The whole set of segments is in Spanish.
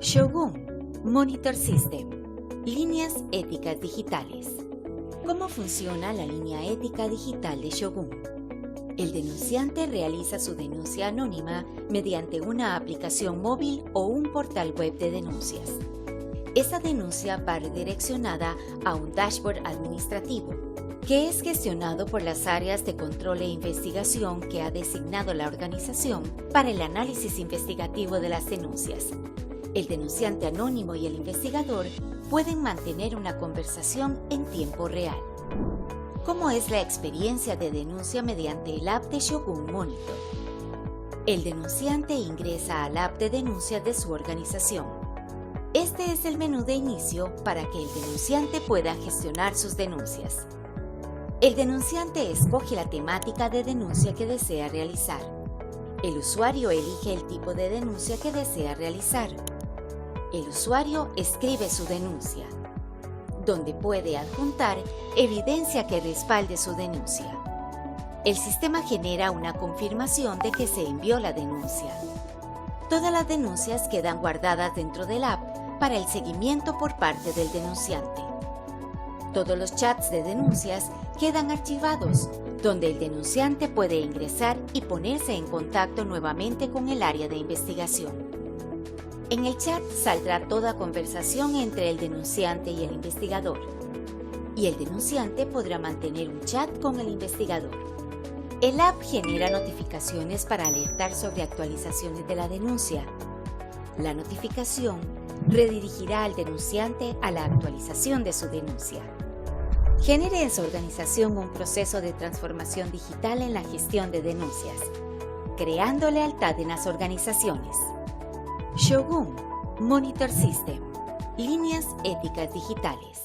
Shogun Monitor System. Líneas éticas digitales. ¿Cómo funciona la línea ética digital de Shogun? El denunciante realiza su denuncia anónima mediante una aplicación móvil o un portal web de denuncias. Esa denuncia va redireccionada a un dashboard administrativo, que es gestionado por las áreas de control e investigación que ha designado la organización para el análisis investigativo de las denuncias. El denunciante anónimo y el investigador pueden mantener una conversación en tiempo real. ¿Cómo es la experiencia de denuncia mediante el app de Shogun Monitor? El denunciante ingresa al app de denuncia de su organización. Este es el menú de inicio para que el denunciante pueda gestionar sus denuncias. El denunciante escoge la temática de denuncia que desea realizar. El usuario elige el tipo de denuncia que desea realizar. El usuario escribe su denuncia, donde puede adjuntar evidencia que respalde su denuncia. El sistema genera una confirmación de que se envió la denuncia. Todas las denuncias quedan guardadas dentro del app para el seguimiento por parte del denunciante. Todos los chats de denuncias quedan archivados, donde el denunciante puede ingresar y ponerse en contacto nuevamente con el área de investigación. En el chat saldrá toda conversación entre el denunciante y el investigador, y el denunciante podrá mantener un chat con el investigador. El app genera notificaciones para alertar sobre actualizaciones de la denuncia. La notificación redirigirá al denunciante a la actualización de su denuncia. Genere en su organización un proceso de transformación digital en la gestión de denuncias, creando lealtad en las organizaciones. Shogun Monitor System. Líneas éticas digitales.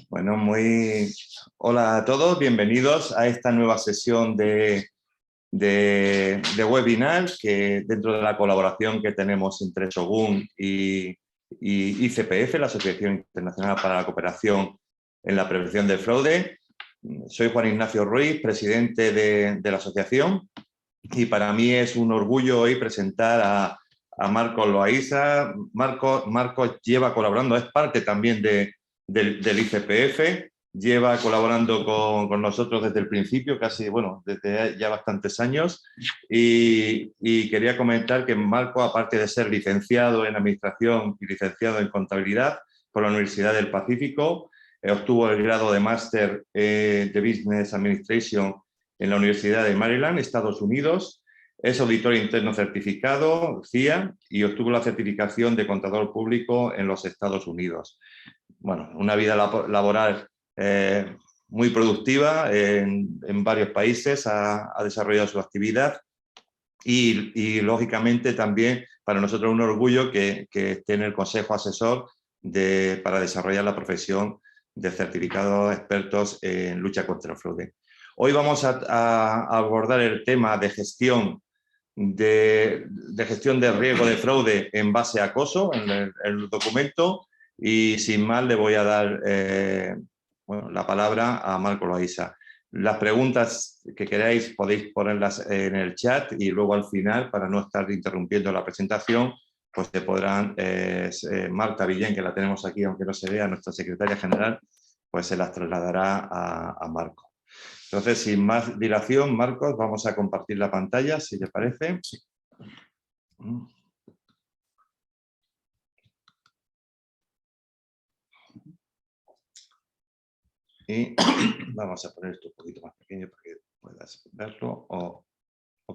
Bueno, hola a todos, bienvenidos a esta nueva sesión de webinar que dentro de la colaboración que tenemos entre Shogun y ICPF, la Asociación Internacional para la Cooperación en la Prevención del Fraude. Soy Juan Ignacio Ruiz, presidente de la asociación, y para mí es un orgullo hoy presentar a Marcos Loaiza. Marcos lleva colaborando, es parte también del ICPF, lleva colaborando con nosotros desde el principio, desde ya bastantes años, y quería comentar que Marcos, aparte de ser licenciado en Administración y licenciado en Contabilidad por la Universidad del Pacífico, obtuvo el grado de Máster de Business Administration en la Universidad de Maryland, Estados Unidos. Es auditor interno certificado, CIA, y obtuvo la certificación de contador público en los Estados Unidos. Bueno, una vida laboral muy productiva en varios países, ha desarrollado su actividad y lógicamente también para nosotros un orgullo que esté en el Consejo Asesor para desarrollar la profesión de certificados expertos en lucha contra el fraude. Hoy vamos a abordar el tema de gestión de riesgo de fraude en base a acoso, en el documento, y sin más le voy a dar la palabra a Marcos Loaiza. Las preguntas que queráis podéis ponerlas en el chat y luego al final, para no estar interrumpiendo la presentación, pues se podrán, Marta Villén, que la tenemos aquí, aunque no se vea, nuestra secretaria general, pues se las trasladará a Marcos. Entonces, sin más dilación, Marcos, vamos a compartir la pantalla, si te parece. Sí. Y vamos a poner esto un poquito más pequeño para que puedas verlo, o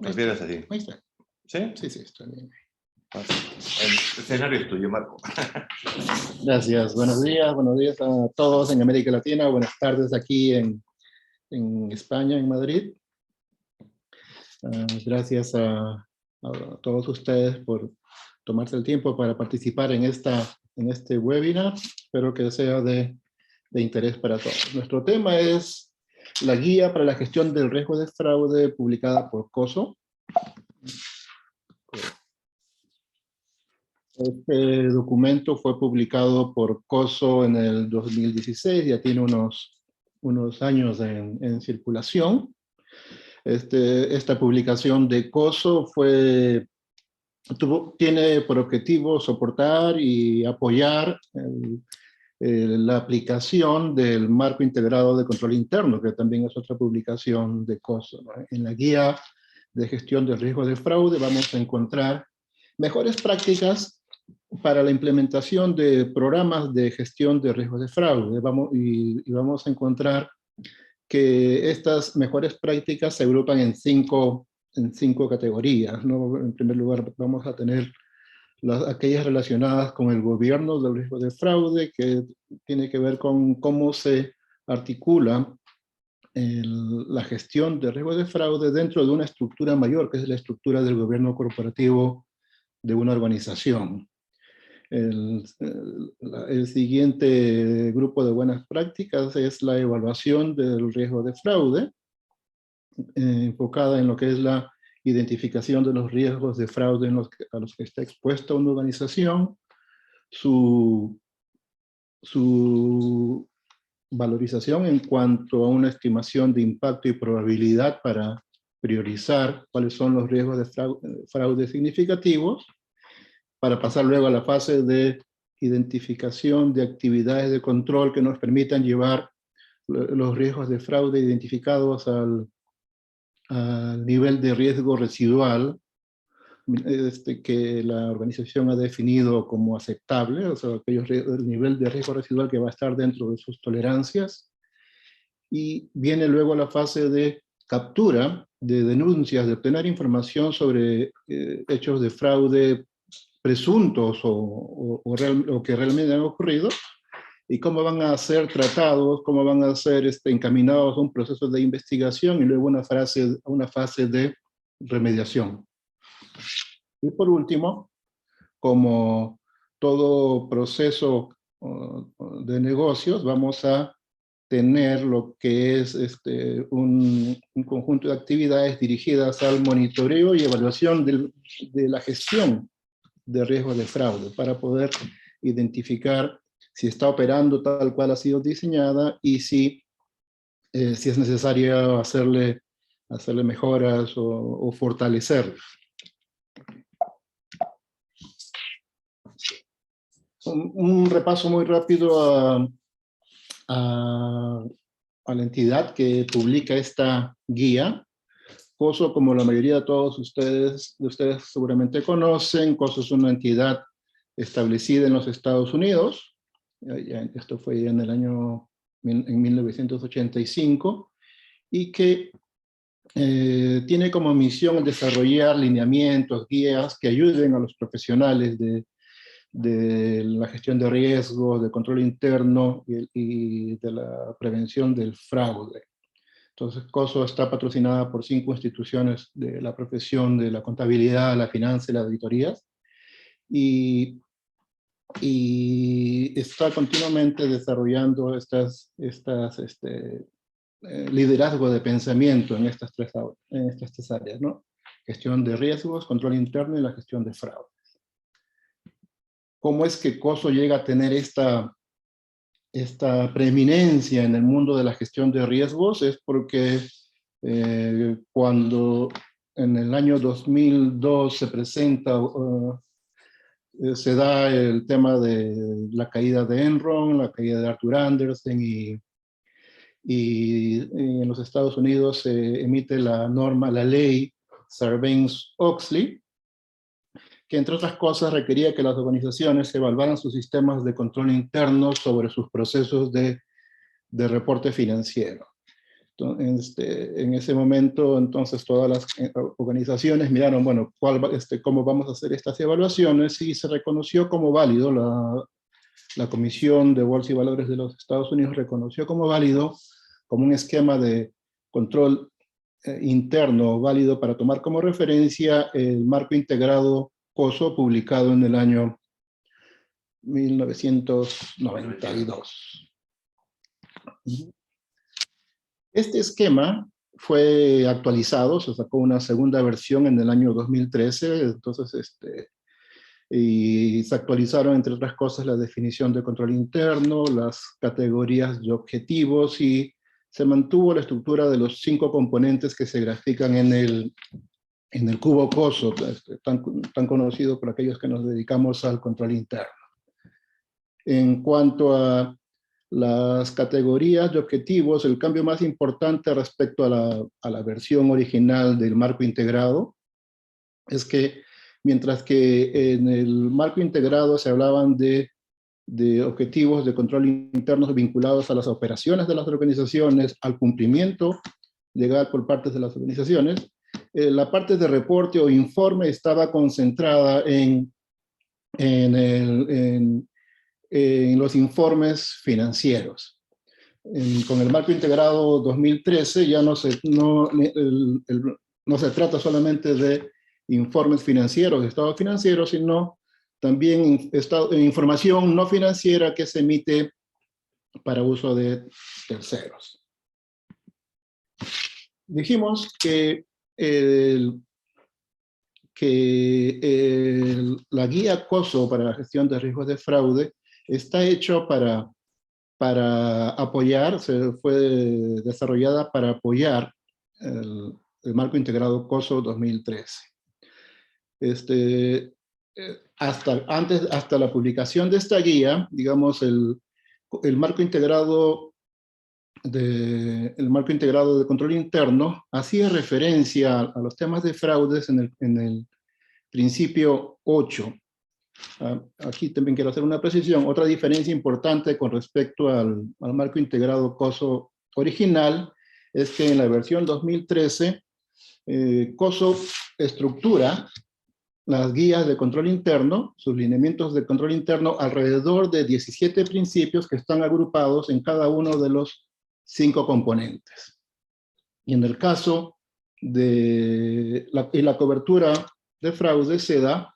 prefieres así. ¿Sí? Sí, sí, está bien. El escenario es tuyo, Marco. Gracias. Buenos días a todos en América Latina. Buenas tardes aquí en España, en Madrid. Gracias a todos ustedes por tomarse el tiempo para participar en este webinar. Espero que sea de de interés para todos. Nuestro tema es la guía para la gestión del riesgo de fraude publicada por COSO. Este documento fue publicado por COSO en el 2016, ya tiene unos años en circulación. Esta publicación de COSO tiene por objetivo soportar y apoyar la aplicación del marco integrado de control interno, que también es otra publicación de COSO, ¿no? En la guía de gestión del riesgo de fraude vamos a encontrar mejores prácticas para la implementación de programas de gestión de riesgos de fraude. Vamos a encontrar que estas mejores prácticas se agrupan en cinco categorías, ¿no? En primer lugar, vamos a tener aquellas relacionadas con el gobierno del riesgo de fraude, que tiene que ver con cómo se articula la gestión de riesgo de fraude dentro de una estructura mayor, que es la estructura del gobierno corporativo de una organización. El siguiente grupo de buenas prácticas es la evaluación del riesgo de fraude, enfocada en lo que es la identificación de los riesgos de fraude a los que está expuesta una organización, su valorización en cuanto a una estimación de impacto y probabilidad para priorizar cuáles son los riesgos de fraude significativos, para pasar luego a la fase de identificación de actividades de control que nos permitan llevar los riesgos de fraude identificados al nivel de riesgo residual que la organización ha definido como aceptable, o sea, el nivel de riesgo residual que va a estar dentro de sus tolerancias. Y viene luego la fase de captura de denuncias, de obtener información sobre hechos de fraude presuntos o que realmente han ocurrido, y cómo van a ser tratados, cómo van a ser encaminados a un proceso de investigación y luego una fase de remediación. Y por último, como todo proceso de negocios, vamos a tener lo que es un conjunto de actividades dirigidas al monitoreo y evaluación de la gestión de riesgo de fraude, para poder identificar si está operando tal cual ha sido diseñada y si es necesario hacerle mejoras o fortalecer. Un repaso muy rápido a la entidad que publica esta guía. COSO, como la mayoría de todos ustedes seguramente conocen, COSO es una entidad establecida en los Estados Unidos. Esto fue en 1985, y que tiene como misión desarrollar lineamientos, guías que ayuden a los profesionales de la gestión de riesgos, de control interno y de la prevención del fraude. Entonces, COSO está patrocinada por 5 instituciones de la profesión de la contabilidad, la finanza y las auditorías, y está continuamente desarrollando liderazgo de pensamiento en estas tres áreas, ¿no? Gestión de riesgos, control interno y la gestión de fraude. ¿Cómo es que COSO llega a tener esta preeminencia en el mundo de la gestión de riesgos? Es porque cuando en el año 2002 se da el tema de la caída de Enron, la caída de Arthur Andersen, y en los Estados Unidos se emite la ley Sarbanes-Oxley, que entre otras cosas requería que las organizaciones evaluaran sus sistemas de control interno sobre sus procesos de reporte financiero. Entonces, en ese momento, entonces, todas las organizaciones miraron, bueno, cómo vamos a hacer estas evaluaciones, y se reconoció como válido, la Comisión de Bolsa y Valores de los Estados Unidos reconoció como válido, como un esquema de control interno válido para tomar como referencia el marco integrado COSO, publicado en el año 1992. Este esquema fue actualizado, se sacó una segunda versión en el año 2013, entonces y se actualizaron, entre otras cosas, la definición de control interno, las categorías de objetivos, y se mantuvo la estructura de los 5 componentes que se grafican en el cubo COSO, tan conocido por aquellos que nos dedicamos al control interno. En cuanto a las categorías de objetivos, el cambio más importante respecto a la versión original del marco integrado es que, mientras que en el marco integrado se hablaban de objetivos de control internos vinculados a las operaciones de las organizaciones, al cumplimiento legal por parte de las organizaciones, la parte de reporte o informe estaba concentrada en los informes financieros. Con el marco integrado 2013 ya no se trata solamente de informes financieros, de estados financieros, sino también información no financiera que se emite para uso de terceros. Dijimos que la guía COSO para la gestión de riesgos de fraude está hecho para apoyar, fue desarrollada para apoyar el marco integrado COSO 2013. Hasta la publicación de esta guía, digamos, el marco integrado de control interno hacía referencia a los temas de fraudes en el principio 8. Aquí también quiero hacer una precisión. Otra diferencia importante con respecto al marco integrado COSO original es que en la versión 2013, COSO estructura las guías de control interno, sus lineamientos de control interno, alrededor de 17 principios que están agrupados en cada uno de los 5 componentes. Y en el caso de la cobertura de fraude se da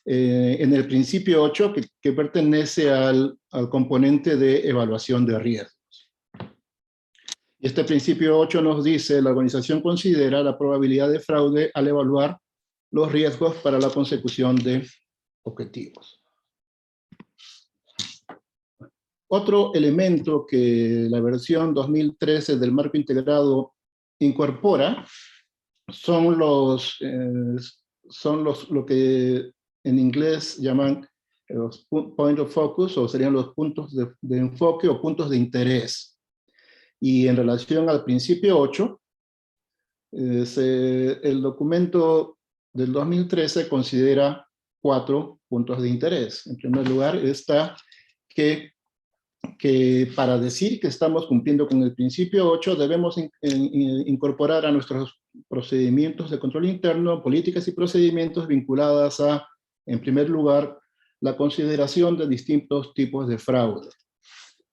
en el principio 8, que pertenece al componente de evaluación de riesgos. Este principio 8 nos dice: la organización considera la probabilidad de fraude al evaluar los riesgos para la consecución de objetivos. Otro elemento que la versión 2013 del marco integrado incorpora son lo que en inglés llaman los point of focus, o serían los puntos de enfoque o puntos de interés. Y en relación al principio 8, el documento del 2013 considera 4 puntos de interés. En primer lugar está que para decir que estamos cumpliendo con el principio 8 debemos incorporar a nuestros procedimientos de control interno políticas y procedimientos vinculadas a, en primer lugar, la consideración de distintos tipos de fraude.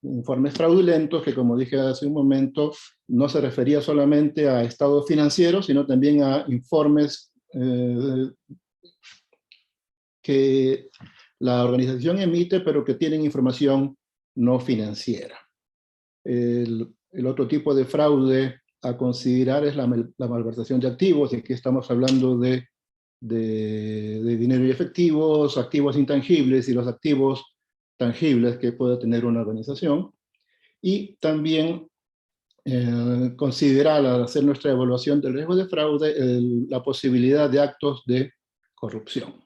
Informes fraudulentos, que como dije hace un momento, no se refería solamente a estados financieros, sino también a informes que la organización emite, pero que tienen información no financiera. El otro tipo de fraude a considerar es la malversación de activos, y aquí estamos hablando de dinero y efectivos, activos intangibles y los activos tangibles que puede tener una organización. Y también considerar, al hacer nuestra evaluación del riesgo de fraude, la posibilidad de actos de corrupción.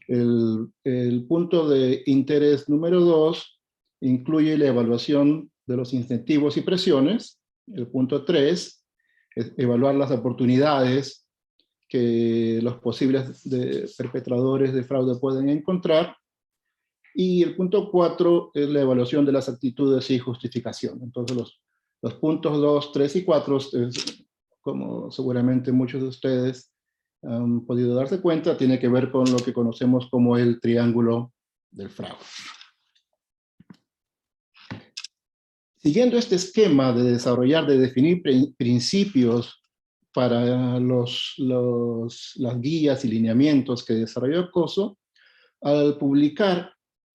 El punto de interés número 2 incluye la evaluación de los incentivos y presiones. El punto 3 es evaluar las oportunidades que los posibles perpetradores de fraude pueden encontrar. Y el punto 4 es la evaluación de las actitudes y justificación. Entonces los puntos 2, 3 y 4, como seguramente muchos de ustedes han podido darse cuenta, tiene que ver con lo que conocemos como el triángulo del fraude. Siguiendo este esquema de definir principios para las guías y lineamientos que desarrolló COSO, al publicar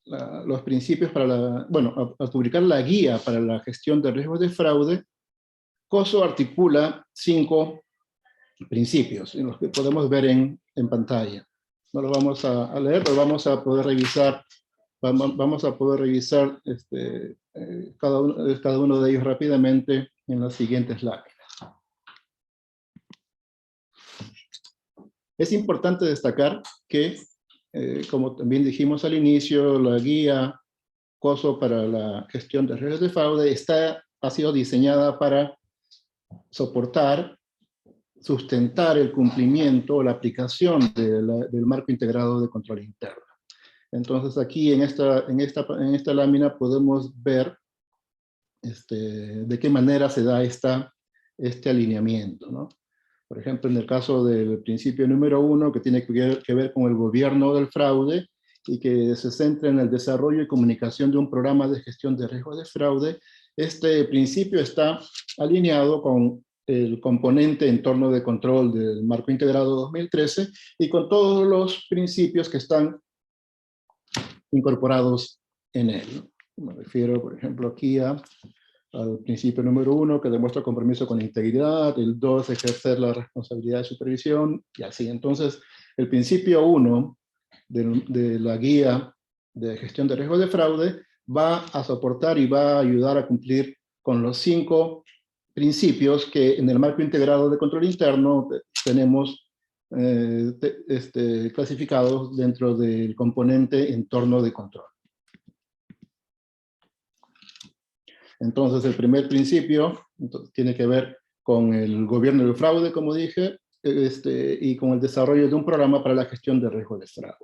los principios para al publicar la guía para la gestión de riesgos de fraude, COSO articula 5 principios, en los que podemos ver en pantalla. No lo vamos a leer, pero vamos a poder revisar, cada uno de ellos rápidamente en las siguientes láminas. Es importante destacar que, como también dijimos al inicio, la guía COSO para la gestión de riesgos de fraude ha sido diseñada para soportar, sustentar el cumplimiento o la aplicación del marco integrado de control interno. Entonces aquí en esta lámina podemos ver de qué manera se da este alineamiento, ¿no? Por ejemplo, en el caso del principio número 1, que tiene que ver con el gobierno del fraude y que se centra en el desarrollo y comunicación de un programa de gestión de riesgos de fraude, este principio está alineado con el componente entorno de control del marco integrado 2013 y con todos los principios que están incorporados en él. Me refiero, por ejemplo, aquí al principio número 1, que demuestra compromiso con integridad, el 2, ejercer la responsabilidad de supervisión, y así. Entonces, el principio 1 de la guía de gestión de riesgos de fraude va a soportar y va a ayudar a cumplir con los 5 principios que en el marco integrado de control interno tenemos clasificados dentro del componente entorno de control. Entonces, el primer principio tiene que ver con el gobierno del fraude, como dije, y con el desarrollo de un programa para la gestión de riesgo de fraude.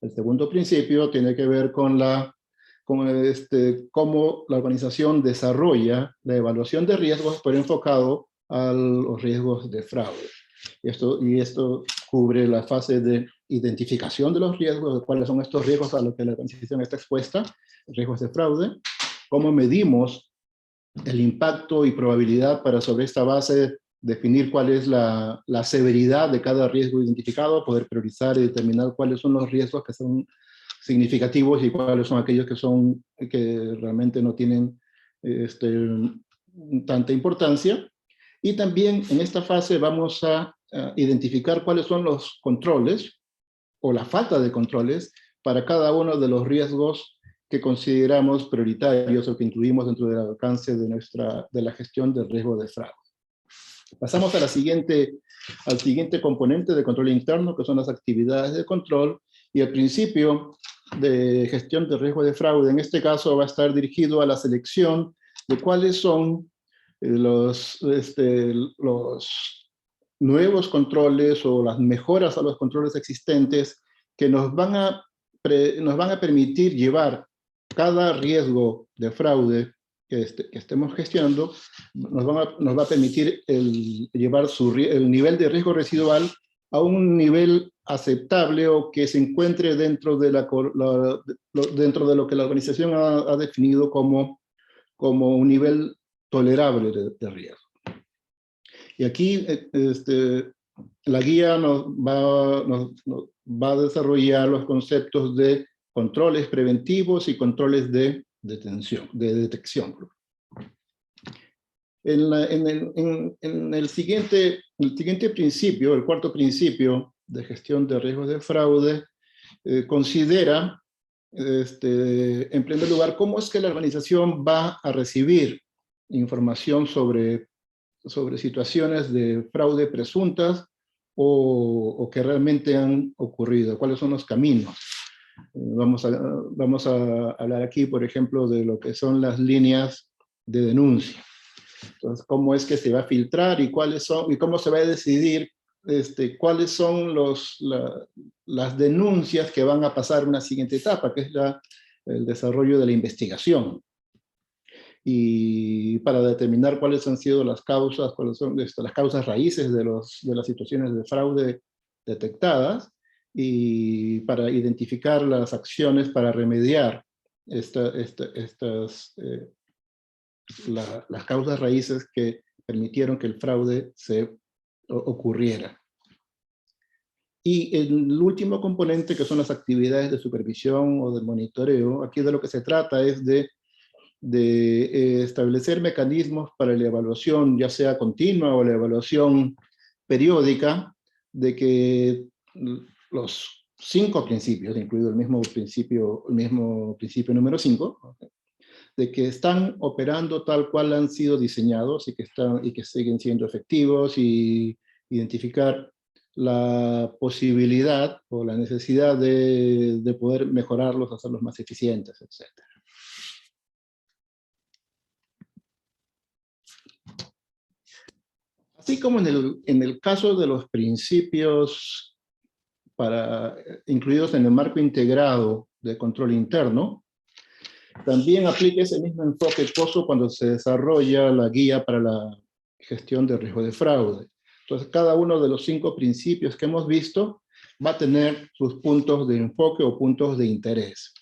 El segundo principio tiene que ver con cómo la organización desarrolla la evaluación de riesgos, pero enfocado a los riesgos de fraude. Y esto cubre la fase de identificación de los riesgos, de cuáles son estos riesgos a los que la organización está expuesta, riesgos de fraude, cómo medimos el impacto y probabilidad para sobre esta base definir cuál es la severidad de cada riesgo identificado, poder priorizar y determinar cuáles son los riesgos que son significativos y cuáles son aquellos que realmente no tienen tanta importancia. Y también en esta fase vamos a identificar cuáles son los controles o la falta de controles para cada uno de los riesgos que consideramos prioritarios o que incluimos dentro del alcance de la gestión del riesgo de fraude. Pasamos al siguiente componente de control interno, que son las actividades de control, y el principio de gestión de riesgo de fraude, en este caso va a estar dirigido a la selección de cuáles son los nuevos controles o las mejoras a los controles existentes que nos van a permitir llevar cada riesgo de fraude que estemos gestionando, nos va a permitir llevar el nivel de riesgo residual a un nivel aceptable o que se encuentre dentro de lo que la organización ha definido como un nivel tolerable de riesgo. Y aquí la guía nos va a desarrollar los conceptos de controles preventivos y controles de detección. En el siguiente principio, el cuarto principio de gestión de riesgos de fraude, considera, en primer lugar, cómo es que la organización va a recibir información sobre situaciones de fraude presuntas o que realmente han ocurrido, cuáles son los caminos. Vamos a hablar aquí, por ejemplo, de lo que son las líneas de denuncia. Entonces, cómo es que se va a filtrar y cómo se va a decidir cuáles son las denuncias que van a pasar a una siguiente etapa, que es el desarrollo de la investigación. Y para determinar cuáles han sido las causas, cuáles son las causas raíces de las situaciones de fraude detectadas, y para identificar las acciones para remediar las causas raíces que permitieron que el fraude ocurriera. Y el último componente, que son las actividades de supervisión o de monitoreo, aquí de lo que se trata es de establecer mecanismos para la evaluación, ya sea continua o la evaluación periódica, de que los 5 principios, incluido el mismo principio número 5, de que están operando tal cual han sido diseñados y que siguen siendo efectivos, y identificar la posibilidad o la necesidad de poder mejorarlos, hacerlos más eficientes, etc. Así como en el caso de los principios incluidos en el marco integrado de control interno, también aplica ese mismo enfoque POSO cuando se desarrolla la guía para la gestión de riesgo de fraude. Entonces, cada uno de los 5 principios que hemos visto va a tener sus puntos de enfoque o puntos de interés.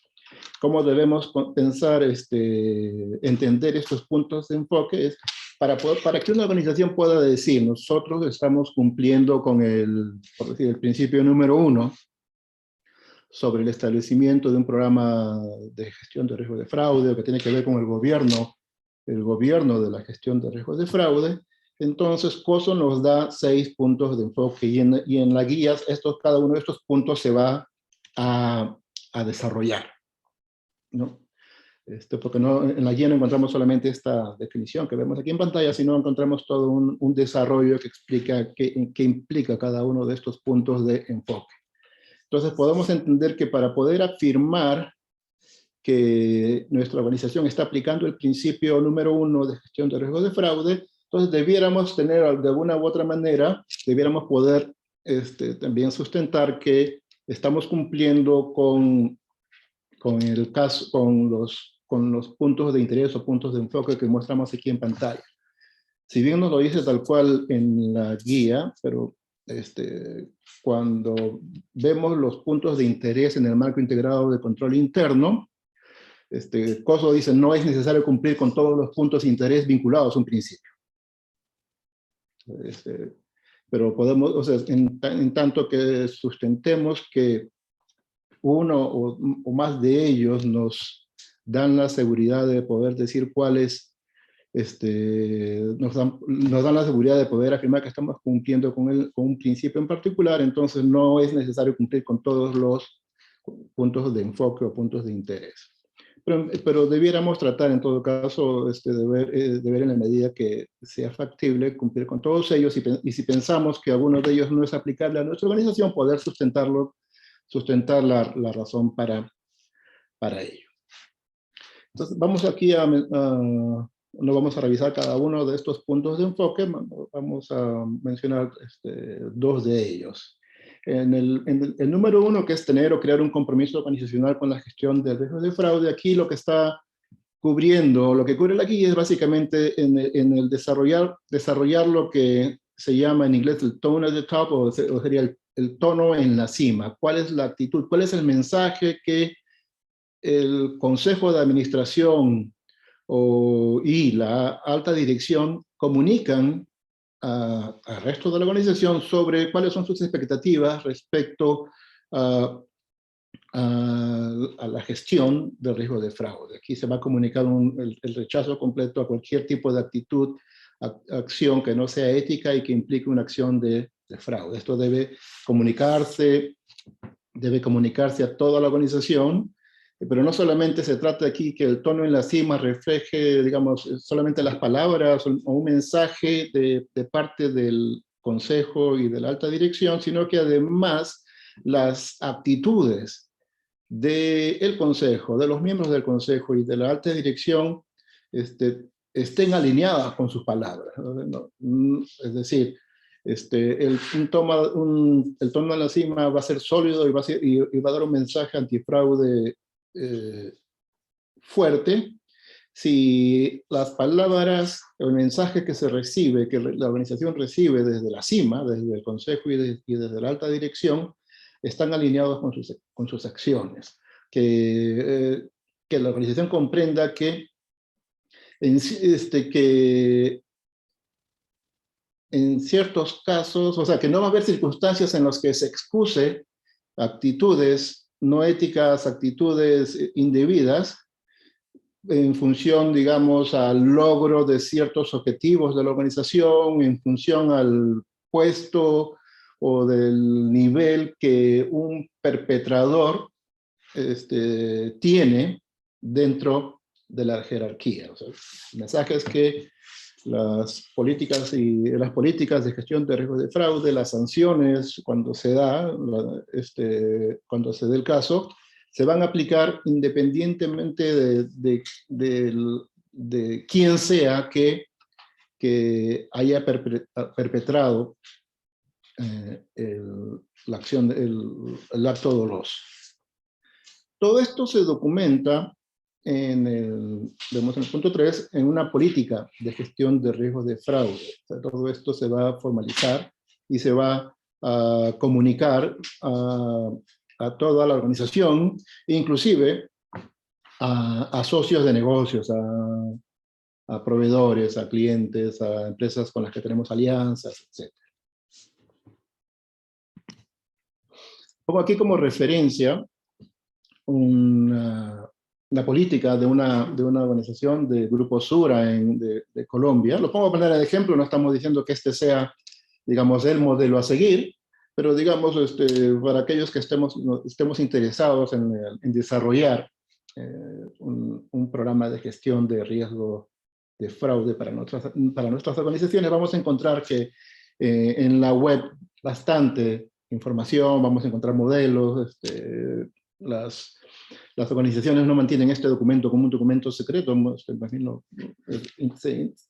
¿Cómo debemos pensar, entender estos puntos de enfoque? Es para que una organización pueda decir, nosotros estamos cumpliendo con por decir, el principio número 1, sobre el establecimiento de un programa de gestión de riesgo de fraude, que tiene que ver con el gobierno de la gestión de riesgos de fraude. Entonces, COSO nos da 6 puntos de enfoque, y en la guía cada uno de estos puntos se va a desarrollar, ¿no? Porque en la guía no encontramos solamente esta definición que vemos aquí en pantalla, sino encontramos todo un desarrollo que explica qué implica cada uno de estos puntos de enfoque. Entonces podemos entender que para poder afirmar que nuestra organización está aplicando el principio número 1 de gestión de riesgo de fraude, entonces debiéramos tener, de alguna u otra manera, debiéramos poder también sustentar que estamos cumpliendo con los puntos de interés o puntos de enfoque que mostramos aquí en pantalla. Si bien nos lo dice tal cual en la guía, pero cuando vemos los puntos de interés en el marco integrado de control interno, COSO dice no es necesario cumplir con todos los puntos de interés vinculados a un principio. Pero podemos, o sea, en tanto que sustentemos que uno o más de ellos nos dan la seguridad de poder decir cuáles, nos dan la seguridad de poder afirmar que estamos cumpliendo con un principio en particular, entonces no es necesario cumplir con todos los puntos de enfoque o puntos de interés. Pero debiéramos tratar en todo caso de ver en la medida que sea factible cumplir con todos ellos, y si pensamos que alguno de ellos no es aplicable a nuestra organización, poder sustentar la razón para ello. Entonces vamos aquí no vamos a revisar cada uno de estos puntos de enfoque, vamos a mencionar 2 de ellos. En el número 1, que es tener o crear un compromiso organizacional con la gestión de riesgos de fraude, aquí lo que está cubriendo, lo que cubre la guía es básicamente en el desarrollar lo que se llama en inglés el tone at the top, o sería el tono en la cima. ¿Cuál es la actitud? ¿Cuál es el mensaje que el Consejo de Administración y la alta dirección comunican al resto de la organización sobre cuáles son sus expectativas respecto a la gestión del riesgo de fraude? Aquí se va a comunicar el rechazo completo a cualquier tipo de actitud, acción que no sea ética y que implique una acción de fraude. Esto debe comunicarse a toda la organización, pero no solamente se trata aquí que el tono en la cima refleje, digamos, solamente las palabras o un mensaje de parte del Consejo y de la alta dirección, sino que además las aptitudes del Consejo, de los miembros del Consejo y de la alta dirección estén alineadas con sus palabras. Es decir, el tono en la cima va a ser sólido y va a dar un mensaje antifraude fuerte si las palabras, el mensaje que se recibe, que la organización recibe desde la cima, desde el Consejo y desde la alta dirección, están alineados con sus acciones. Que la organización comprenda que en ciertos casos, o sea, que no va a haber circunstancias en las que se excuse actitudes no éticas, actitudes indebidas, en función, digamos, al logro de ciertos objetivos de la organización, en función al puesto o del nivel que un perpetrador tiene dentro de la jerarquía. O sea, el mensaje es que las políticas de gestión de riesgos de fraude, las sanciones cuando se da, cuando se dé el caso, se van a aplicar independientemente de quién sea que haya perpetrado la acción, el acto doloso. Todo esto se documenta vemos en el punto 3, en una política de gestión de riesgos de fraude. O sea, todo esto se va a formalizar y se va a comunicar a toda la organización, inclusive a socios de negocios, a proveedores, a clientes, a empresas con las que tenemos alianzas, etc. Pongo aquí como referencia la política de una organización de Grupo Sura de Colombia. Lo pongo a poner de ejemplo, no estamos diciendo que este sea, digamos, el modelo a seguir, pero digamos, para aquellos que estemos interesados en desarrollar un programa de gestión de riesgo de fraude para nuestras organizaciones, vamos a encontrar que en la web bastante información, vamos a encontrar modelos, las organizaciones no mantienen este documento como un documento secreto,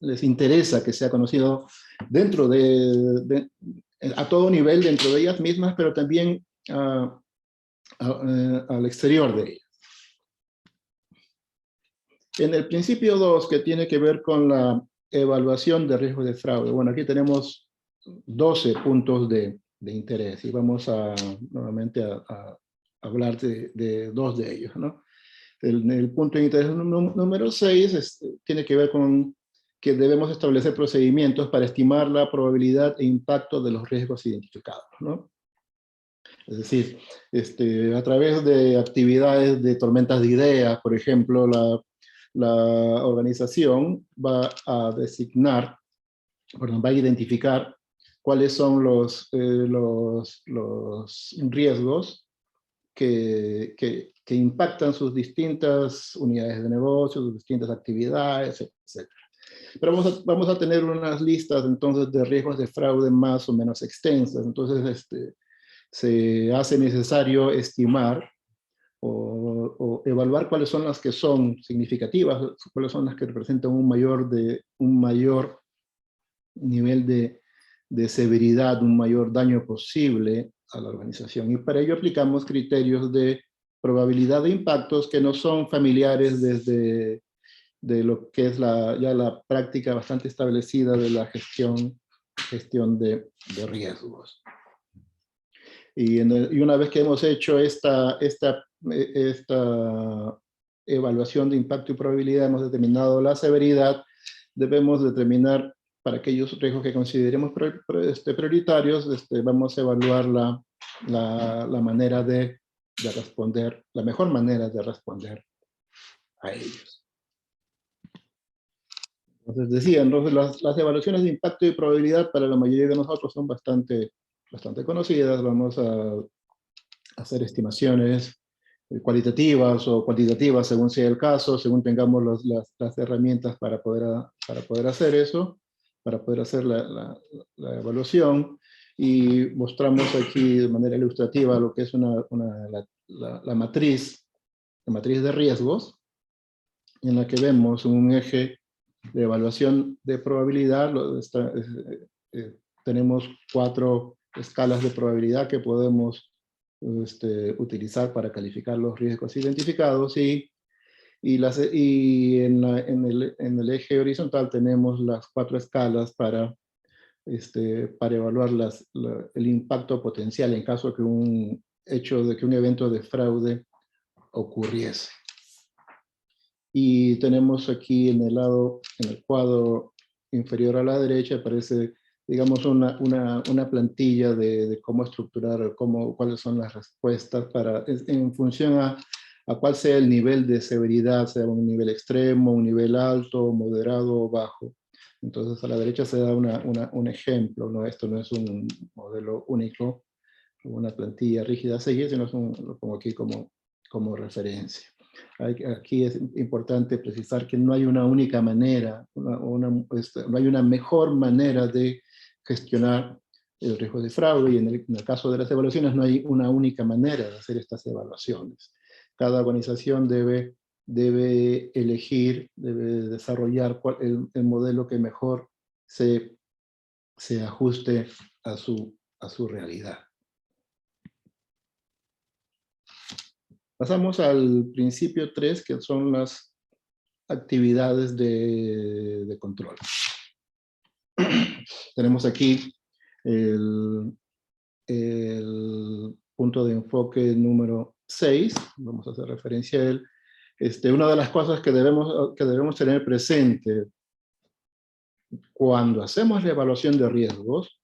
les interesa que sea conocido dentro a todo nivel dentro de ellas mismas, pero también al exterior de ellas. En el principio 2, que tiene que ver con la evaluación de riesgo de fraude, bueno, aquí tenemos 12 puntos de interés y vamos nuevamente a hablar de 2 de ellos, ¿no? El punto de interés número 6 tiene que ver con que debemos establecer procedimientos para estimar la probabilidad e impacto de los riesgos identificados, ¿no? Es decir, a través de actividades de tormentas de ideas, por ejemplo, la organización va a va a identificar cuáles son los riesgos que impactan sus distintas unidades de negocio, sus distintas actividades, etc. Pero vamos a tener unas listas entonces de riesgos de fraude más o menos extensas. Entonces se hace necesario estimar o evaluar cuáles son las que son significativas, cuáles son las que representan un mayor nivel de severidad, un mayor daño posible a la organización. Y para ello aplicamos criterios de probabilidad de impactos que no son familiares de lo que es ya la práctica bastante establecida de la gestión de riesgos. Y una vez que hemos hecho esta evaluación de impacto y probabilidad, hemos determinado la severidad, debemos determinar para aquellos riesgos que consideremos prioritarios, vamos a evaluar la manera de responder, la mejor manera de responder a ellos. Entonces decía, las evaluaciones de impacto y probabilidad para la mayoría de nosotros son bastante conocidas. Vamos a hacer estimaciones cualitativas o cuantitativas según sea el caso, según tengamos las herramientas para poder hacer eso, para poder hacer la evaluación. Y mostramos aquí de manera ilustrativa lo que es la matriz de riesgos, en la que vemos un eje de evaluación de probabilidad. Tenemos 4 escalas de probabilidad que podemos utilizar para calificar los riesgos identificados, y en el eje horizontal tenemos las 4 escalas para evaluar el impacto potencial en caso de que un evento de fraude ocurriese. Y tenemos aquí en el cuadro inferior a la derecha, aparece digamos, una plantilla de cómo estructurar, cuáles son las respuestas en función a cuál sea el nivel de severidad, sea un nivel extremo, un nivel alto, moderado o bajo. Entonces a la derecha se da un ejemplo, ¿no? Esto no es un modelo único, una plantilla rígida a seguir, sino lo pongo aquí como referencia. Aquí es importante precisar que no hay una única manera, no hay una mejor manera de gestionar el riesgo de fraude, y en el caso de las evaluaciones no hay una única manera de hacer estas evaluaciones. Cada organización debe elegir, debe desarrollar el modelo que mejor se ajuste a su realidad. Pasamos al principio 3, que son las actividades de control. Tenemos aquí el punto de enfoque número 6, vamos a hacer referencia a él. Una de las cosas que debemos tener presente cuando hacemos la evaluación de riesgos,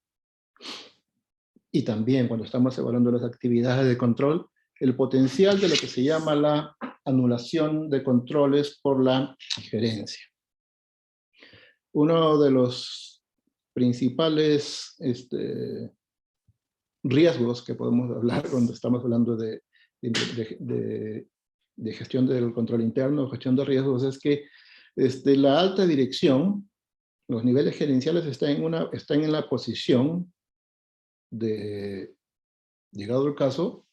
y también cuando estamos evaluando las actividades de control, el potencial de lo que se llama la anulación de controles por la gerencia. Uno de los principales riesgos que podemos hablar cuando estamos hablando de gestión del control interno, gestión de riesgos, es que la alta dirección, los niveles gerenciales están en la posición de, llegado el caso,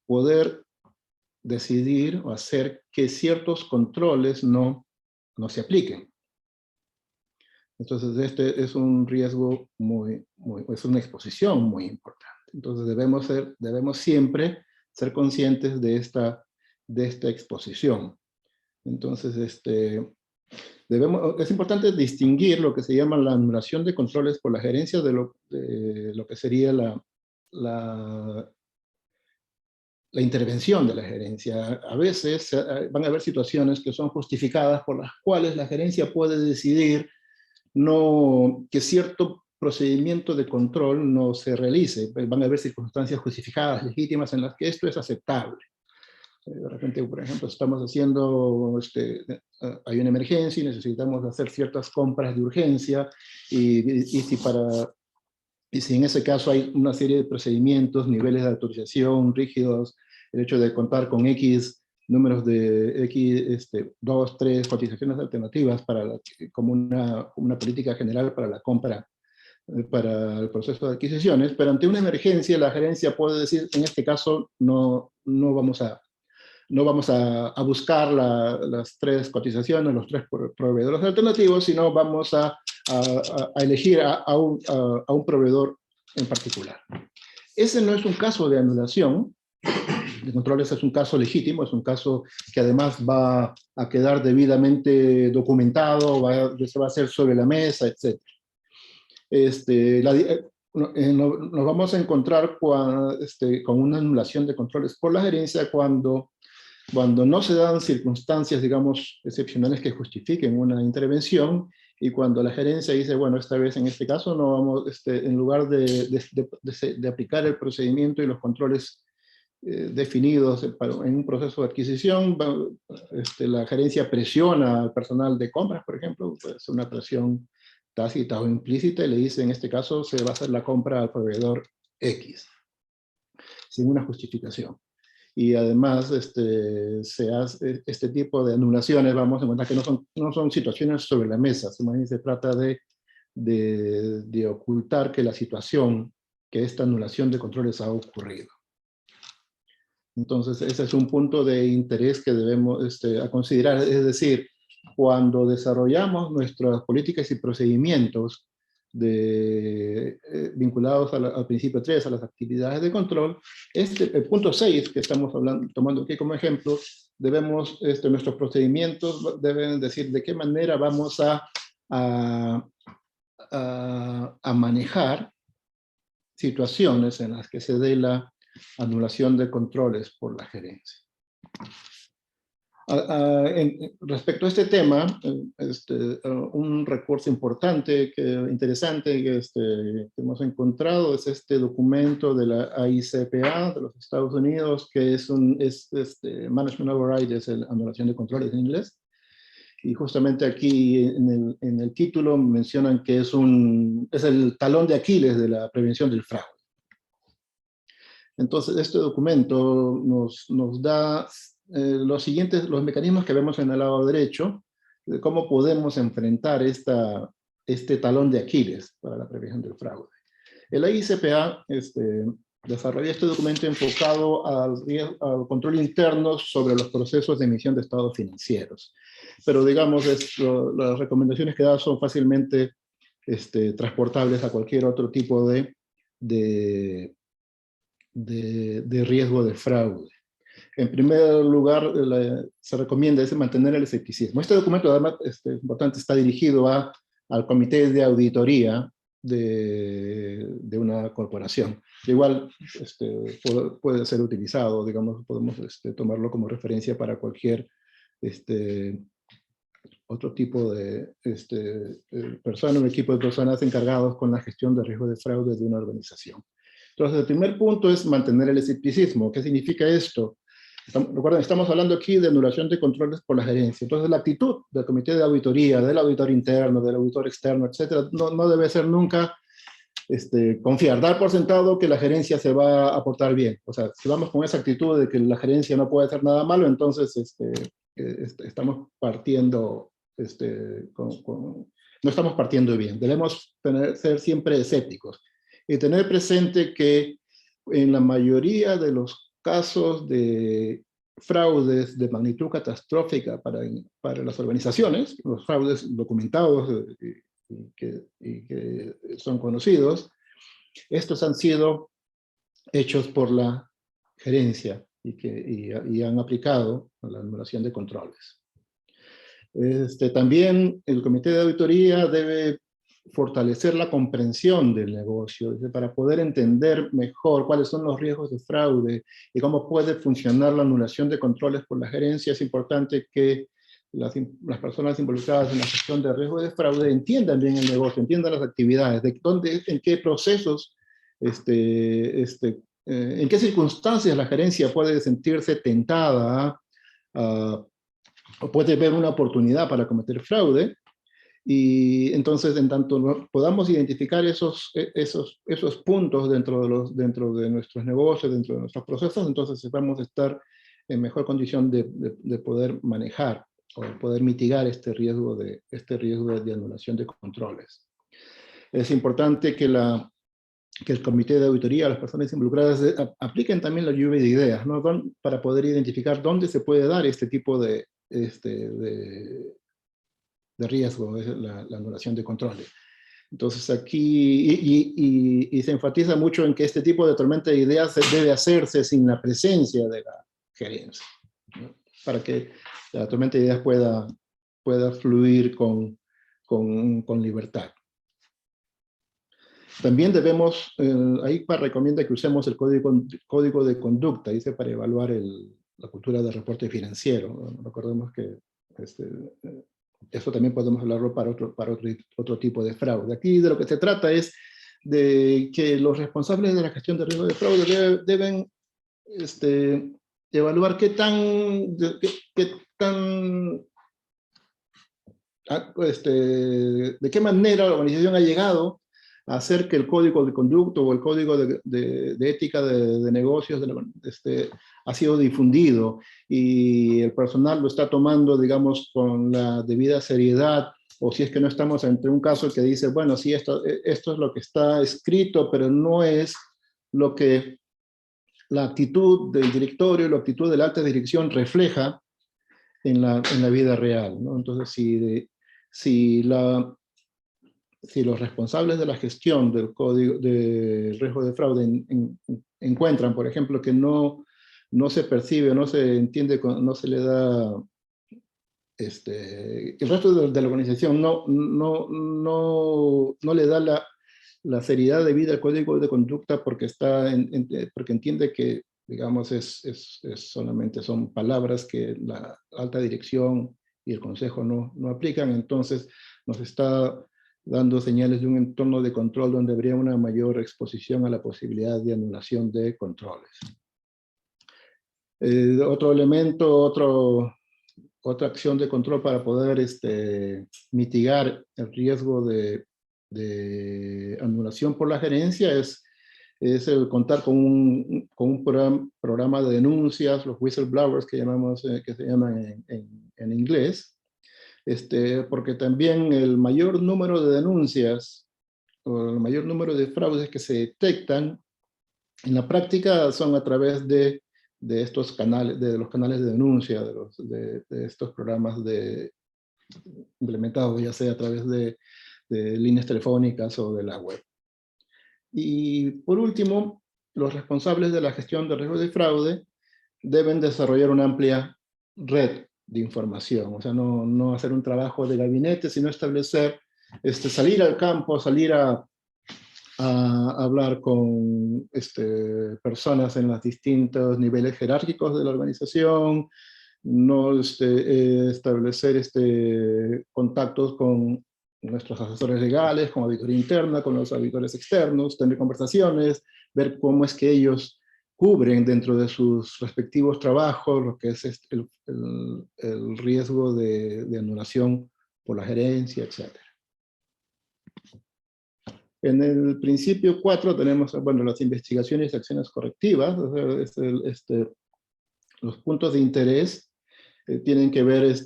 poder decidir o hacer que ciertos controles no se apliquen. Entonces este es un riesgo es una exposición muy importante. Entonces debemos siempre ser conscientes de esta exposición. Entonces es importante distinguir lo que se llama la anulación de controles por la gerencia de lo que sería la intervención de la gerencia. A veces van a haber situaciones que son justificadas por las cuales la gerencia puede decidir que cierto procedimiento de control no se realice. Van a haber circunstancias justificadas, legítimas, en las que esto es aceptable. De repente, por ejemplo, estamos haciendo, hay una emergencia y necesitamos hacer ciertas compras de urgencia, y si en ese caso hay una serie de procedimientos, niveles de autorización rígidos, el hecho de contar con X números de X, 2, 3 cotizaciones alternativas como una política general para la compra, para el proceso de adquisiciones, pero ante una emergencia la gerencia puede decir, en este caso no vamos a buscar las 3 cotizaciones, los 3 proveedores alternativos, sino vamos a elegir a un proveedor en particular. Ese no es un caso de anulación de controles, es un caso legítimo, es un caso que además va a quedar debidamente documentado, se va a hacer sobre la mesa, etc. Nos vamos a encontrar con una anulación de controles por la gerencia cuando no se dan circunstancias, digamos, excepcionales que justifiquen una intervención, y cuando la gerencia dice, bueno, esta vez en este caso no vamos, en lugar de aplicar el procedimiento y los controles definidos en un proceso de adquisición, la gerencia presiona al personal de compras, por ejemplo, puede ser una presión tácita o implícita, y le dice, en este caso se va a hacer la compra al proveedor X, sin una justificación. Y además se hace este tipo de anulaciones, vamos a encontrar que no son situaciones sobre la mesa, se trata de ocultar que esta anulación de controles ha ocurrido. Entonces ese es un punto de interés que debemos a considerar, es decir, cuando desarrollamos nuestras políticas y procedimientos vinculados al principio 3, a las actividades de control, el punto 6 que estamos tomando aquí como ejemplo, nuestros procedimientos deben decir de qué manera vamos a manejar situaciones en las que se dé la anulación de controles por la gerencia. Respecto a este tema, un recurso importante, interesante que hemos encontrado es este documento de la AICPA de los Estados Unidos, que es Management Override, es la anulación de controles en inglés. Y justamente aquí en el título mencionan que es el talón de Aquiles de la prevención del fraude. Entonces, este documento nos da los mecanismos que vemos en el lado derecho, de cómo podemos enfrentar este talón de Aquiles para la prevención del fraude. El AICPA desarrolló este documento enfocado al control interno sobre los procesos de emisión de estados financieros. Pero digamos, las recomendaciones que da son fácilmente transportables a cualquier otro tipo de riesgo de fraude. En primer lugar, se recomienda mantener el escepticismo. Este documento, además, importante, está dirigido al comité de auditoría de una corporación. Igual puede ser utilizado, digamos, podemos tomarlo como referencia para cualquier otro tipo de persona, un equipo de personas encargados con la gestión de riesgo de fraude de una organización. Entonces, el primer punto es mantener el escepticismo. ¿Qué significa esto? Recuerden, estamos hablando aquí de anulación de controles por la gerencia. Entonces, la actitud del comité de auditoría, del auditor interno, del auditor externo, etcétera, no debe ser nunca confiar, dar por sentado que la gerencia se va a portar bien. O sea, si vamos con esa actitud de que la gerencia no puede hacer nada malo, entonces estamos partiendo, no estamos partiendo bien. Debemos ser siempre escépticos y tener presente que en la mayoría de los casos de fraudes de magnitud catastrófica para las organizaciones, los fraudes documentados y que son conocidos, estos han sido hechos por la gerencia y han aplicado la anulación de controles. También el comité de auditoría debe fortalecer la comprensión del negocio, para poder entender mejor cuáles son los riesgos de fraude y cómo puede funcionar la anulación de controles por la gerencia. Es importante que las personas involucradas en la gestión de riesgo de fraude entiendan bien el negocio, entiendan las actividades, en qué procesos, en qué circunstancias la gerencia puede sentirse tentada o puede ver una oportunidad para cometer fraude. Y entonces, en tanto podamos identificar esos puntos dentro de nuestros negocios, dentro de nuestros procesos, entonces vamos a estar en mejor condición de poder manejar o poder mitigar este riesgo de anulación de controles. Es importante que el comité de auditoría, las personas involucradas, apliquen también la lluvia de ideas, ¿no? Para poder identificar dónde se puede dar este tipo de riesgo, es la anulación de controles. Entonces aquí, y se enfatiza mucho en que este tipo de tormenta de ideas debe hacerse sin la presencia de la gerencia, ¿no? Para que la tormenta de ideas pueda fluir con libertad. También debemos, ahí recomienda que usemos el código de conducta, dice, para evaluar la cultura de reporte financiero. Recordemos que eso también podemos hablarlo para otro tipo de fraude. Aquí de lo que se trata es de que los responsables de la gestión de riesgo de fraude deben evaluar de qué manera la organización ha llegado a hacer que el código de conducta o el código de ética de negocios ha sido difundido y el personal lo está tomando, digamos, con la debida seriedad, o si es que no estamos ante un caso que dice, bueno, sí, esto es lo que está escrito, pero no es lo que la actitud del directorio, la actitud de la alta dirección refleja en la vida real, ¿no? Entonces, si los responsables de la gestión del código de riesgo de fraude encuentran, por ejemplo, que no se percibe, no se entiende, no se le da, el resto de la organización no le da la seriedad debida al código de conducta porque entiende que digamos, solamente son palabras que la alta dirección y el consejo no aplican, entonces nos está dando señales de un entorno de control donde habría una mayor exposición a la posibilidad de anulación de controles. Otro elemento, otra acción de control para poder mitigar el riesgo de anulación por la gerencia es el contar con un programa de denuncias, los whistleblowers que se llaman en inglés, porque también el mayor número de denuncias o el mayor número de fraudes que se detectan en la práctica son a través de estos canales, de los canales de denuncia, de estos programas implementados ya sea a través de líneas telefónicas o de la web. Y por último, los responsables de la gestión de riesgos de fraude deben desarrollar una amplia red de información, o sea, no hacer un trabajo de gabinete, sino establecer, salir al campo, salir a hablar con personas en los distintos niveles jerárquicos de la organización, establecer contactos con nuestros asesores legales, con auditoría interna, con los auditores externos, tener conversaciones, ver cómo es que ellos cubren dentro de sus respectivos trabajos lo que es el riesgo de anulación por la gerencia, etc. En el principio 4 tenemos, bueno, las investigaciones y acciones correctivas. O sea, los puntos de interés tienen que ver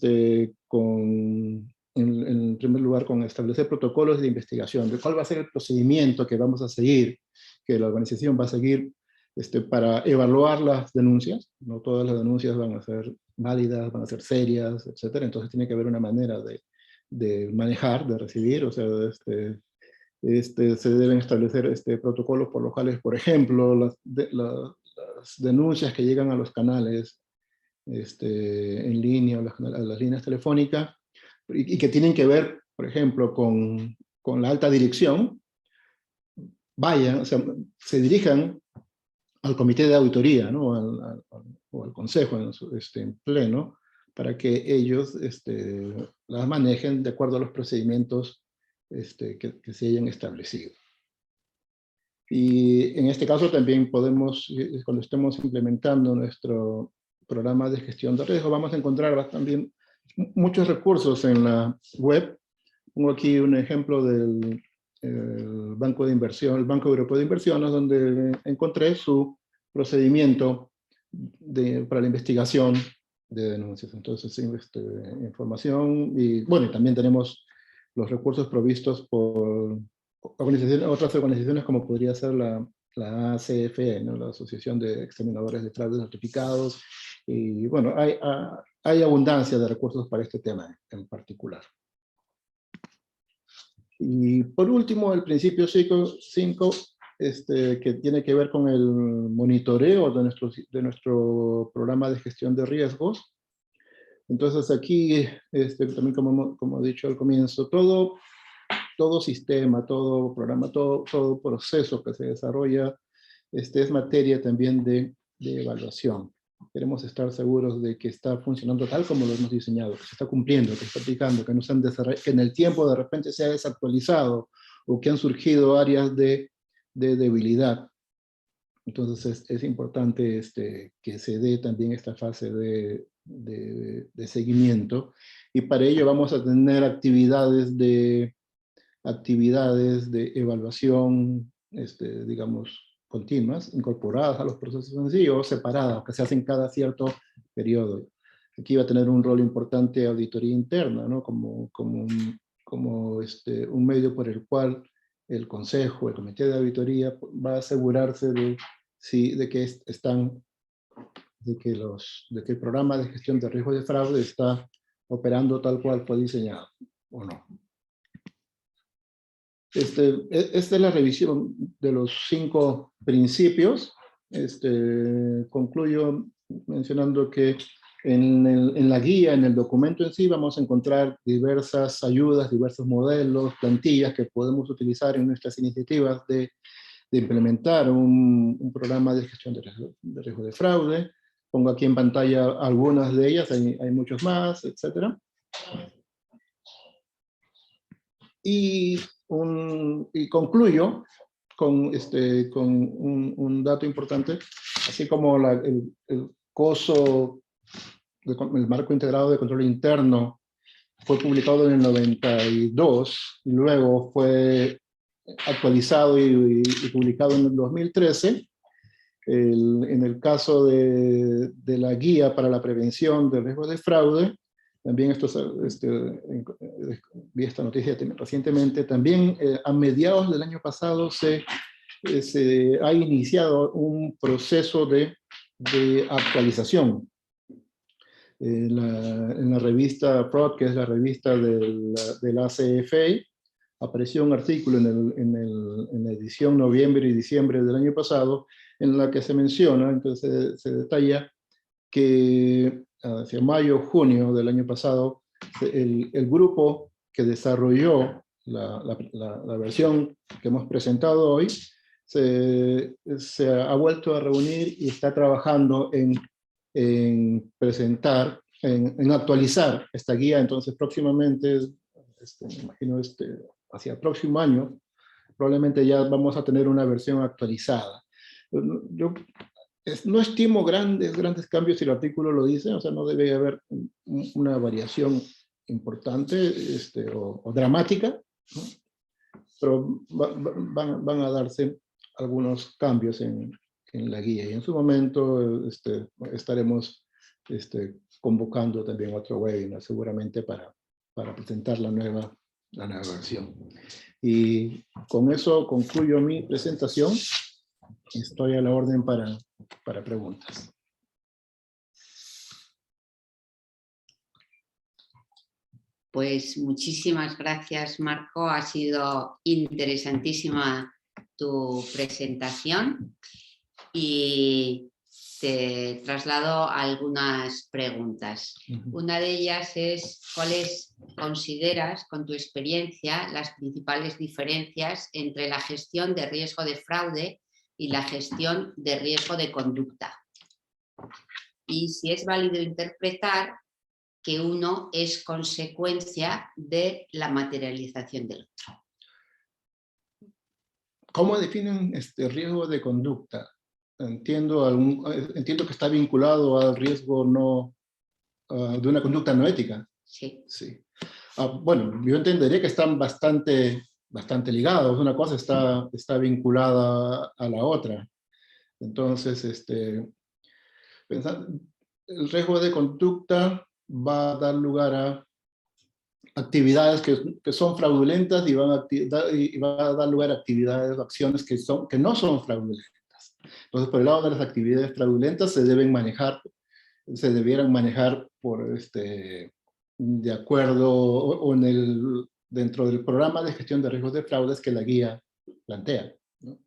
en primer lugar, con establecer protocolos de investigación, de cuál va a ser el procedimiento que vamos a seguir, que la organización va a seguir para evaluar las denuncias. No todas las denuncias van a ser válidas, van a ser serias, etc. Entonces tiene que haber una manera de manejar, de recibir, o sea, se deben establecer protocolos por los cuales, por ejemplo, las denuncias que llegan a los canales en línea, a las líneas telefónicas, y que tienen que ver, por ejemplo, con la alta dirección, vayan, o sea, se dirijan al comité de auditoría, ¿no? o al consejo en pleno, para que ellos las manejen de acuerdo a los procedimientos que se hayan establecido. Y en este caso también podemos, cuando estemos implementando nuestro programa de gestión de riesgo, vamos a encontrar también muchos recursos en la web. Pongo aquí un ejemplo del Banco de Inversión, el Banco Europeo de Inversiones, donde encontré su procedimiento para la investigación de denuncias. Entonces, información, y bueno, y también tenemos los recursos provistos por otras organizaciones como podría ser la ACFE, ¿no? La Asociación de Examinadores de Fraudes Notificados, y bueno, hay abundancia de recursos para este tema en particular. Y por último, el principio 5, que tiene que ver con el monitoreo de nuestro programa de gestión de riesgos. Entonces aquí, también como he dicho al comienzo, todo sistema, todo programa, todo proceso que se desarrolla es materia también de evaluación. Queremos estar seguros de que está funcionando tal como lo hemos diseñado, que se está cumpliendo, que está aplicando, que en el tiempo de repente se ha desactualizado o que han surgido áreas de debilidad. Entonces es importante que se dé también esta fase de seguimiento, y para ello vamos a tener actividades de evaluación, digamos, continuas, incorporadas a los procesos en sí, o separadas, que se hacen cada cierto periodo. Aquí va a tener un rol importante auditoría interna, ¿no? como un medio por el cual el consejo, el comité de auditoría va a asegurarse de que el programa de gestión de riesgo de fraude está operando tal cual fue diseñado, o no. Esta es la revisión de los 5 principios. Concluyo mencionando que en la guía, en el documento en sí, vamos a encontrar diversas ayudas, diversos modelos, plantillas que podemos utilizar en nuestras iniciativas de implementar un programa de gestión de riesgo de fraude. Pongo aquí en pantalla algunas de ellas, hay muchos más, etc. Y concluyo con un dato importante, así como el COSO, el marco integrado de control interno, fue publicado en el 92, y luego fue actualizado y publicado en el 2013. En el caso de la guía para la prevención del riesgo de fraude, también vi esta noticia recientemente, también a mediados del año pasado se ha iniciado un proceso de actualización. En la revista Fraud, que es la revista del ACFA, apareció un artículo en la edición noviembre y diciembre del año pasado, en la que se menciona, entonces se detalla que hacia mayo, junio del año pasado, el grupo que desarrolló la versión que hemos presentado hoy, se ha vuelto a reunir y está trabajando en presentar, en actualizar esta guía. Entonces próximamente, me imagino hacia el próximo año, probablemente ya vamos a tener una versión actualizada. Yo no estimo grandes cambios si el artículo lo dice, o sea, no debe haber una variación importante o dramática, ¿no? Pero van a darse algunos cambios en la guía, y en su momento estaremos convocando también otro webinar seguramente para presentar la nueva versión. Y con eso concluyo mi presentación. Estoy a la orden para preguntas. Pues muchísimas gracias, Marco. Ha sido interesantísima tu presentación y te traslado algunas preguntas. Una de ellas es, ¿cuáles consideras, con tu experiencia, las principales diferencias entre la gestión de riesgo de fraude y la gestión de riesgo de conducta? Y si es válido interpretar que uno es consecuencia de la materialización del otro. ¿Cómo definen riesgo de conducta? Entiendo que está vinculado al riesgo de una conducta no ética. Sí. Sí. Bueno, yo entendería que están bastante ligados. Una cosa está vinculada a la otra. Entonces, el riesgo de conducta va a dar lugar a actividades que son fraudulentas y va a dar lugar a actividades o acciones que no son fraudulentas. Entonces, por el lado de las actividades fraudulentas se debieran manejar de acuerdo o dentro del programa de gestión de riesgos de fraudes que la guía plantea, ¿no?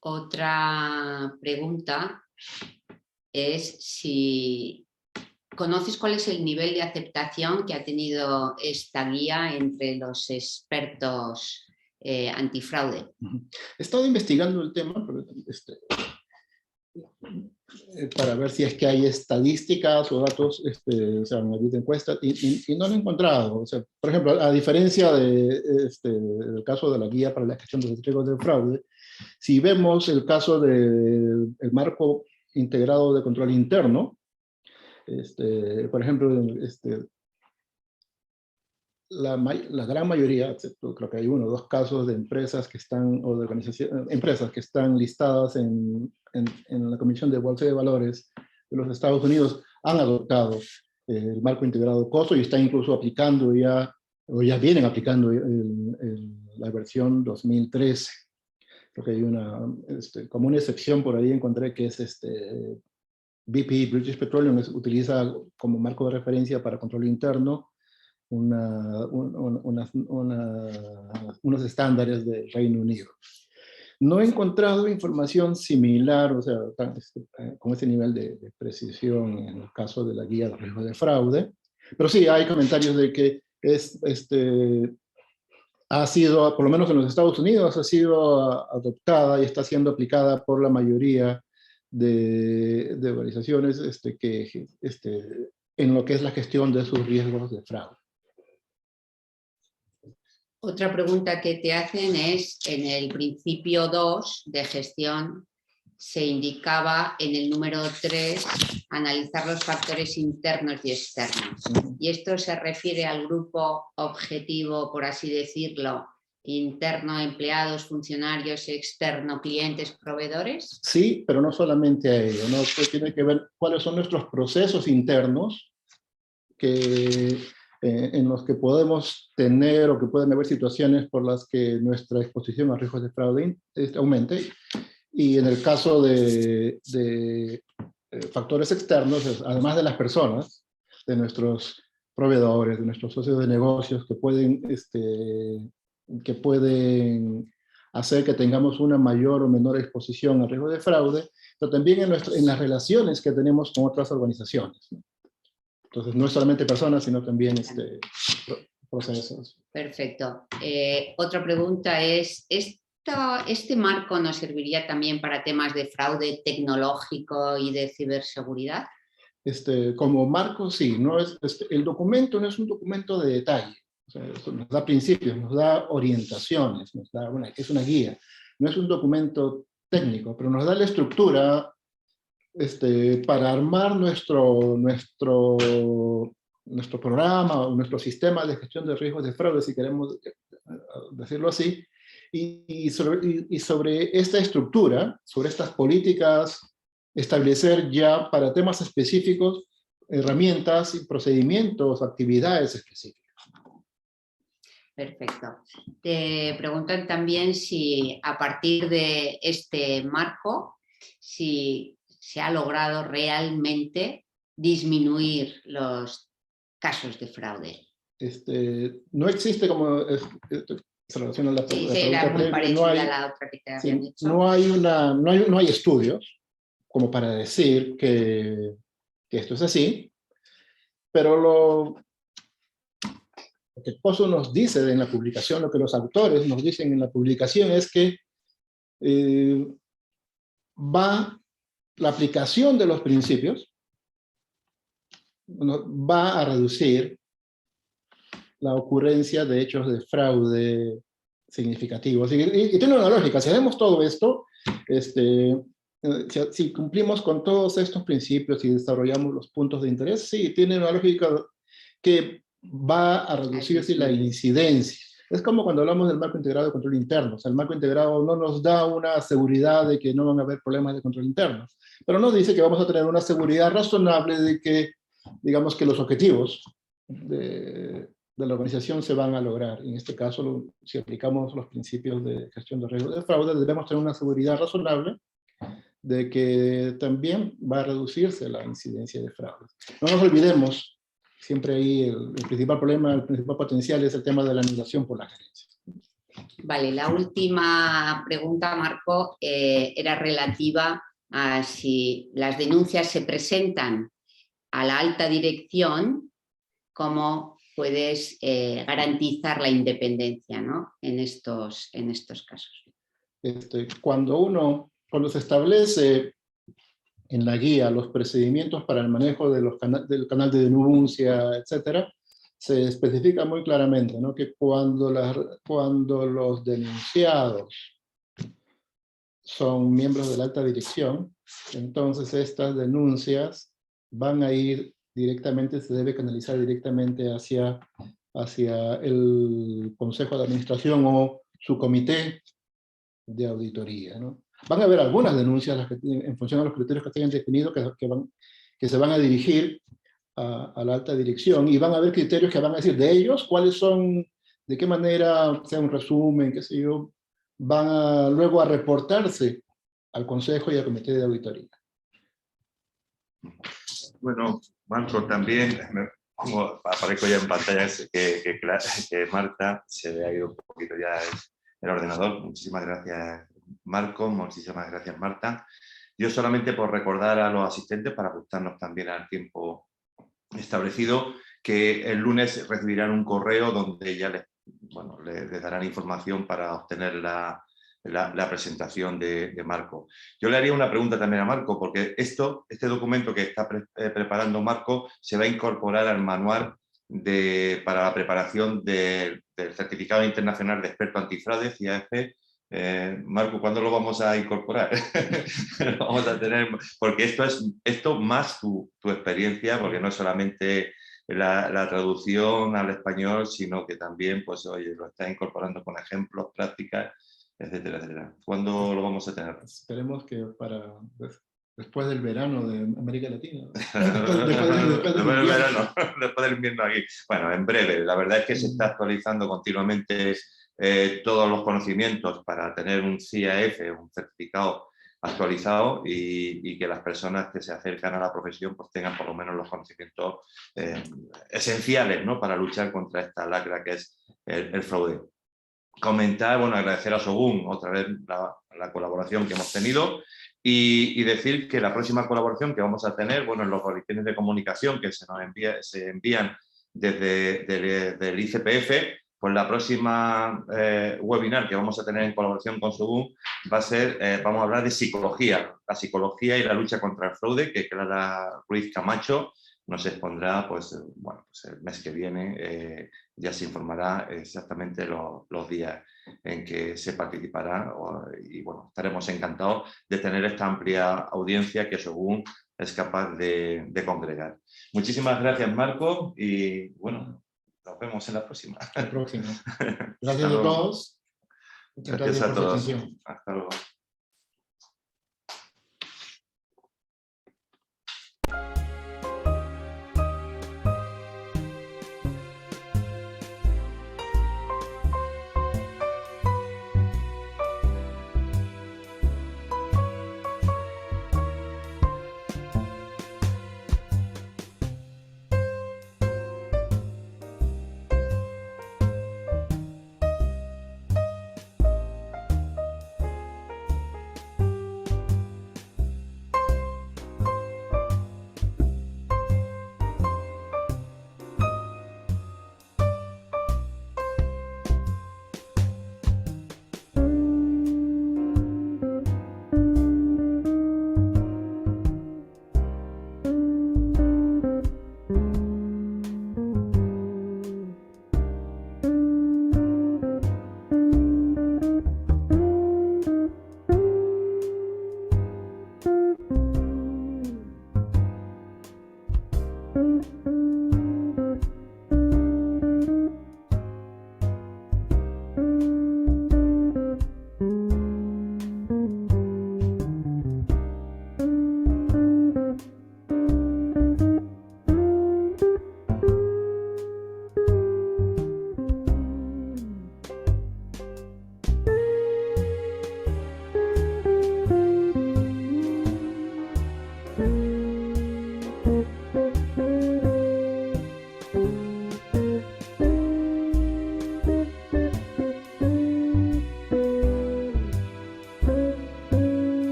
Otra pregunta es si conoces cuál es el nivel de aceptación que ha tenido esta guía entre los expertos antifraude. He estado investigando el tema para ver si es que hay estadísticas o datos, o sea, una encuesta, y no lo he encontrado. O sea, por ejemplo, a diferencia del caso de la guía para la gestión de los riesgos de fraude, si vemos el caso del marco integrado de control interno, por ejemplo, la gran mayoría, excepto creo que hay uno o dos casos de empresas que están, o de empresas que están listadas en la Comisión de Bolsa de Valores de los Estados Unidos, han adoptado el marco integrado COSO y están incluso aplicando ya, o ya vienen aplicando la versión 2013. Creo que hay como una excepción por ahí encontré que es BP, British Petroleum, utiliza como marco de referencia para control interno unos estándares del Reino Unido. No he encontrado información similar, o sea, con ese nivel de precisión en el caso de la guía de riesgo de fraude, pero sí hay comentarios de que ha sido, por lo menos en los Estados Unidos, ha sido adoptada y está siendo aplicada por la mayoría de organizaciones en lo que es la gestión de sus riesgos de fraude. Otra pregunta que te hacen es, en el principio 2 de gestión, se indicaba en el número 3, analizar los factores internos y externos. Y esto se refiere al grupo objetivo, por así decirlo, interno, empleados, funcionarios, externo, clientes, proveedores. Sí, pero no solamente a ello, ¿no? Esto tiene que ver cuáles son nuestros procesos internos en los que podemos tener o que pueden haber situaciones por las que nuestra exposición a riesgos de fraude aumente. Y en el caso de factores externos, además de las personas, de nuestros proveedores, de nuestros socios de negocios que pueden hacer que tengamos una mayor o menor exposición a riesgo de fraude, pero también en las relaciones que tenemos con otras organizaciones. Entonces, no es solamente personas, sino también procesos. Perfecto. Otra pregunta es, ¿este marco nos serviría también para temas de fraude tecnológico y de ciberseguridad? Como marco, sí. El documento no es un documento de detalle. O sea, nos da principios, nos da orientaciones, es una guía. No es un documento técnico, pero nos da la estructura para armar nuestro programa o nuestro sistema de gestión de riesgos de fraude, si queremos decirlo así, y sobre esta estructura, sobre estas políticas, establecer ya para temas específicos herramientas y procedimientos, actividades específicas. Perfecto. Te preguntan también si a partir de este marco, si se ha logrado realmente disminuir los casos de fraude. No existe como se relaciona a la sí, pregunta era muy previa, parecida a la otra que te habían dicho. No hay estudios como para decir que esto es así, pero lo que Pozo nos dice en la publicación, lo que los autores nos dicen en la publicación es que la aplicación de los principios va a reducir la ocurrencia de hechos de fraude significativos. Y tiene una lógica. Si hacemos todo esto, si cumplimos con todos estos principios y desarrollamos los puntos de interés, sí, tiene una lógica que va a reducirse la incidencia. Es como cuando hablamos del marco integrado de control interno. O sea, el marco integrado no nos da una seguridad de que no van a haber problemas de control interno, pero nos dice que vamos a tener una seguridad razonable de que, digamos, que los objetivos de la organización se van a lograr. En este caso, si aplicamos los principios de gestión de riesgo de fraude, debemos tener una seguridad razonable de que también va a reducirse la incidencia de fraude. No nos olvidemos, siempre ahí el principal problema, el principal potencial es el tema de la anulación por la gerencia. Vale, la última pregunta, Marco, era relativa a si las denuncias se presentan a la alta dirección, ¿cómo puedes garantizar la independencia, ¿no? en estos casos? Cuando se establece en la guía los procedimientos para el manejo de del canal de denuncia, etcétera, se especifica muy claramente, ¿no? Que cuando los denunciados son miembros de la alta dirección, entonces estas denuncias van a ir directamente, se debe canalizar directamente hacia el Consejo de Administración o su comité de auditoría, ¿no? Van a haber algunas denuncias en función de los criterios que se hayan definido que se van a dirigir a la alta dirección, y van a haber criterios que van a decir de ellos cuáles son, de qué manera, sea un resumen, qué sé yo, van luego a reportarse al Consejo y al Comité de Auditoría. Bueno, Marco, también, como aparezco ya en pantalla, que Marta se le ha ido un poquito ya el ordenador. Muchísimas gracias, Marco, muchísimas gracias, Marta. Yo solamente por recordar a los asistentes, para ajustarnos también al tiempo establecido, que el lunes recibirán un correo donde ya les bueno, les darán información para obtener la presentación de Marco. Yo le haría una pregunta también a Marco, porque este documento que está preparando Marco se va a incorporar al manual para la preparación del Certificado Internacional de Experto Antifraude, CIAF. Marco, ¿cuándo lo vamos a incorporar? Lo vamos a tener, porque esto más tu experiencia, porque no es solamente la traducción al español, sino que también, pues, oye, lo estás incorporando con ejemplos, prácticas, etcétera, etcétera. ¿Cuándo lo vamos a tener? Esperemos que después del verano de América Latina. Después del verano, después del invierno aquí. Bueno, en breve. La verdad es que se está actualizando continuamente todos los conocimientos para tener un CIAF, un certificado actualizado, y que las personas que se acercan a la profesión pues tengan por lo menos los conocimientos esenciales, ¿no?, para luchar contra esta lacra que es el fraude. Comentar, bueno, agradecer a Shogun otra vez la colaboración que hemos tenido y decir que la próxima colaboración que vamos a tener, bueno, en los boletines de comunicación que se envían desde el ICPF, pues la próxima webinar que vamos a tener en colaboración con Shogun va a ser, vamos a hablar de psicología, la psicología y la lucha contra el fraude, que Clara Ruiz Camacho nos expondrá, pues, bueno, pues el mes que viene. Ya se informará exactamente los días en que se participará, y bueno, estaremos encantados de tener esta amplia audiencia que Shogun es capaz de congregar. Muchísimas gracias, Marco, y bueno, nos vemos en la próxima. Gracias a todos. Muchas gracias a por su todos. atención. Hasta luego.